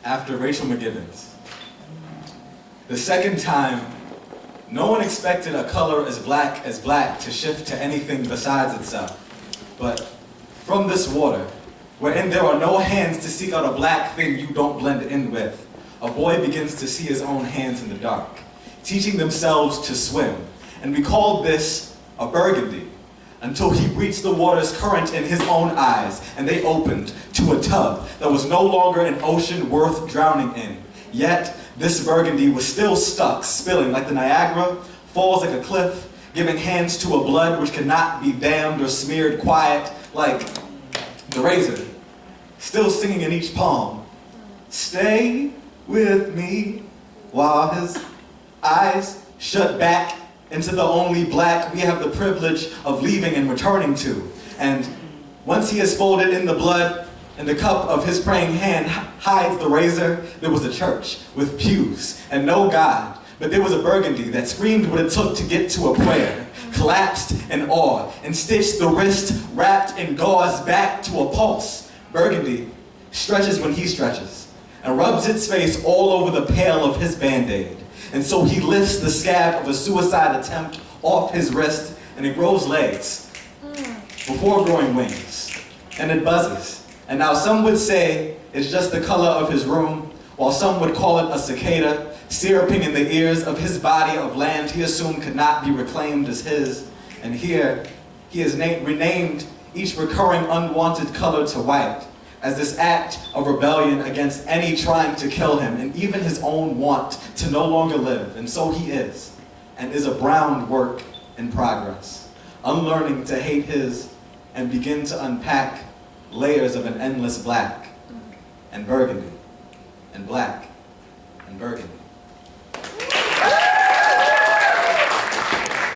after Rachel McGivens. The second time, no one expected a color as black to shift to anything besides itself. But from this water, wherein there are no hands to seek out a black thing you don't blend in with, a boy begins to see his own hands in the dark, teaching themselves to swim. And we called this a burgundy, until he reached the water's current in his own eyes, and they opened to a tub that was no longer an ocean worth drowning in. Yet, this burgundy was still stuck, spilling like the Niagara, falls like a cliff, giving hands to a blood which could not be dammed or smeared, quiet like the razor, still singing in each palm, "Stay with me," while his eyes shut back into the only black we have the privilege of leaving and returning to. And once he has folded in the blood, and the cup of his praying hand hides the razor, there was a church with pews and no God, but there was a burgundy that screamed what it took to get to a prayer, collapsed in awe, and stitched the wrist wrapped in gauze back to a pulse. Burgundy stretches when he stretches, and rubs its face all over the pale of his Band-Aid. And so he lifts the scab of a suicide attempt off his wrist, and it grows legs before growing wings, and it buzzes. And now some would say it's just the color of his room, while some would call it a cicada, syruping in the ears of his body of land he assumed could not be reclaimed as his. And here, he has renamed each recurring unwanted color to white, as this act of rebellion against any trying to kill him, and even his own want to no longer live. And so he is, and is a brown work in progress, unlearning to hate his and begin to unpack layers of an endless black and burgundy and black and burgundy.